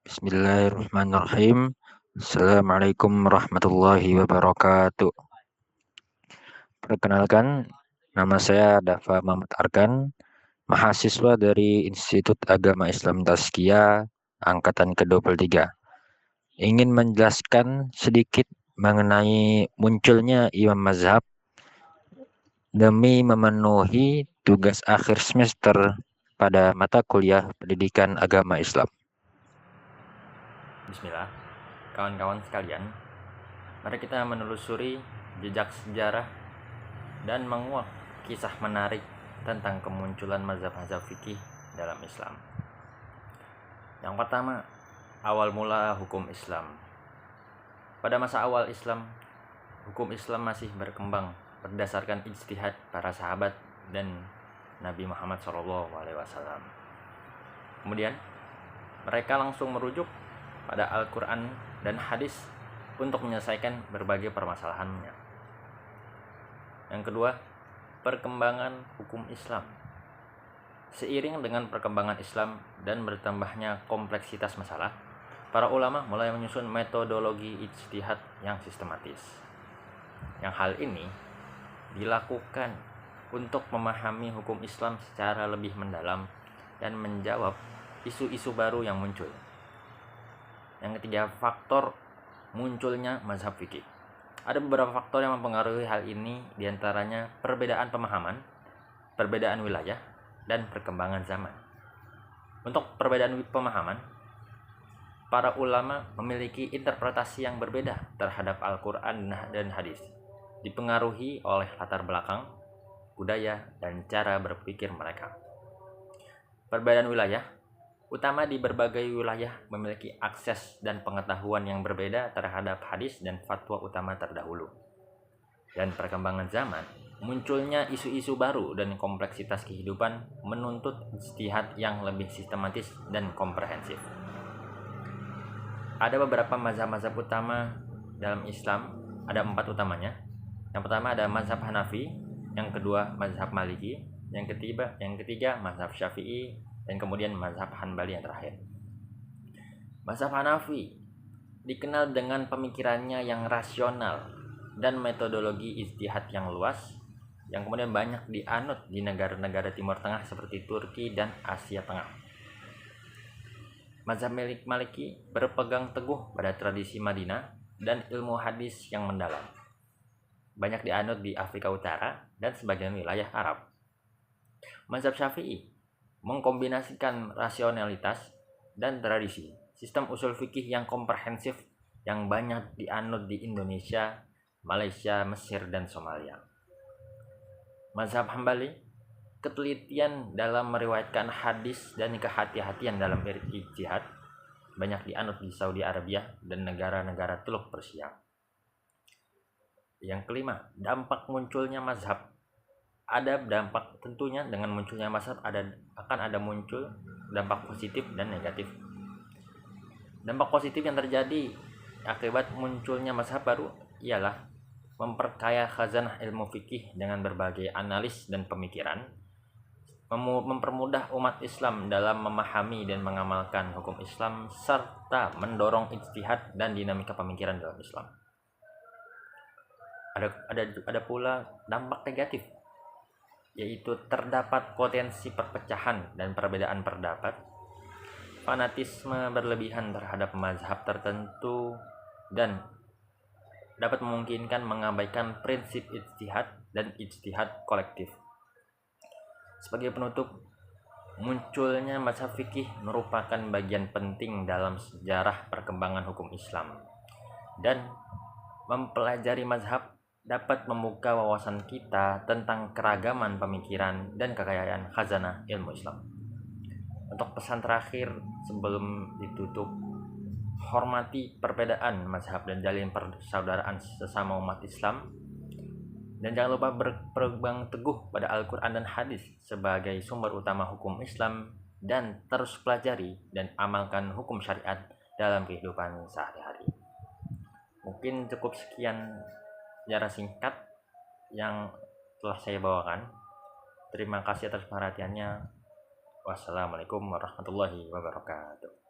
Bismillahirrahmanirrahim. Assalamualaikum warahmatullahi wabarakatuh. Perkenalkan, nama saya Dafa Muhammad Arkan, mahasiswa dari Institut Agama Islam Tazkiyah, Angkatan ke-23. Ingin menjelaskan sedikit mengenai munculnya imam mazhab demi memenuhi tugas akhir semester pada mata kuliah Pendidikan Agama Islam. Bismillah, kawan-kawan sekalian, mari kita menelusuri jejak sejarah dan menguak kisah menarik tentang kemunculan mazhab-mazhab fikih dalam Islam. Yang pertama, awal mula hukum Islam. Pada masa awal Islam, hukum Islam masih berkembang berdasarkan ijtihad para sahabat dan Nabi Muhammad SAW. Kemudian, mereka langsung merujuk pada Al-Quran dan hadis untuk menyelesaikan berbagai permasalahannya. Yang kedua, perkembangan hukum Islam. Seiring dengan perkembangan Islam dan bertambahnya kompleksitas masalah, para ulama mulai menyusun metodologi ijtihad yang sistematis. Yang hal ini dilakukan untuk memahami hukum Islam secara lebih mendalam dan menjawab isu-isu baru yang muncul. Yang ketiga, faktor munculnya mazhab fikih. Ada beberapa faktor yang mempengaruhi hal ini, diantaranya perbedaan pemahaman, perbedaan wilayah, dan perkembangan zaman. Untuk perbedaan pemahaman, para ulama memiliki interpretasi yang berbeda terhadap Al-Quran dan hadis, dipengaruhi oleh latar belakang, budaya, dan cara berpikir mereka. Perbedaan wilayah, utama di berbagai wilayah memiliki akses dan pengetahuan yang berbeda terhadap hadis dan fatwa utama terdahulu. Dan perkembangan zaman, munculnya isu-isu baru dan kompleksitas kehidupan menuntut ijtihad yang lebih sistematis dan komprehensif. Ada beberapa mazhab-mazhab utama dalam Islam, ada 4 utamanya. Yang pertama ada mazhab Hanafi, yang kedua mazhab Maliki, yang ketiga mazhab Syafi'i, dan kemudian mazhab Hanbali yang terakhir. Mazhab Hanafi dikenal dengan pemikirannya yang rasional dan metodologi ijtihad yang luas, yang kemudian banyak dianut di negara-negara Timur Tengah seperti Turki dan Asia Tengah. Mazhab Maliki berpegang teguh pada tradisi Madinah dan ilmu hadis yang mendalam. Banyak dianut di Afrika Utara dan sebagian wilayah Arab. Mazhab Syafi'i mengkombinasikan rasionalitas dan tradisi, sistem usul fikih yang komprehensif yang banyak dianut di Indonesia, Malaysia, Mesir, dan Somalia. Mazhab Hambali, ketelitian dalam meriwayatkan hadis dan kehati-hatian dalam ijtihad, banyak dianut di Saudi Arabia dan negara-negara Teluk Persia. Yang kelima, dampak munculnya mazhab. Ada dampak, tentunya dengan munculnya mazhab akan ada muncul dampak positif dan negatif. Dampak positif yang terjadi akibat munculnya mazhab baru ialah memperkaya khazanah ilmu fikih dengan berbagai analis dan pemikiran, mempermudah umat Islam dalam memahami dan mengamalkan hukum Islam, serta mendorong ijtihad dan dinamika pemikiran dalam Islam. Ada pula dampak negatif, yaitu terdapat potensi perpecahan dan perbedaan pendapat, fanatisme berlebihan terhadap mazhab tertentu, dan dapat memungkinkan mengabaikan prinsip ijtihad dan ijtihad kolektif. Sebagai penutup, munculnya mazhab fikih merupakan bagian penting dalam sejarah perkembangan hukum Islam, dan mempelajari mazhab dapat membuka wawasan kita tentang keragaman pemikiran dan kekayaan khazanah ilmu Islam. Untuk pesan terakhir sebelum ditutup, hormati perbedaan mazhab dan jalin persaudaraan sesama umat Islam, dan jangan lupa berpegang teguh pada Al-Quran dan hadis sebagai sumber utama hukum Islam, dan terus pelajari dan amalkan hukum syariat dalam kehidupan sehari-hari. Mungkin cukup sekian sejarah singkat yang telah saya bawakan. Terima kasih atas perhatiannya. Wassalamualaikum warahmatullahi wabarakatuh.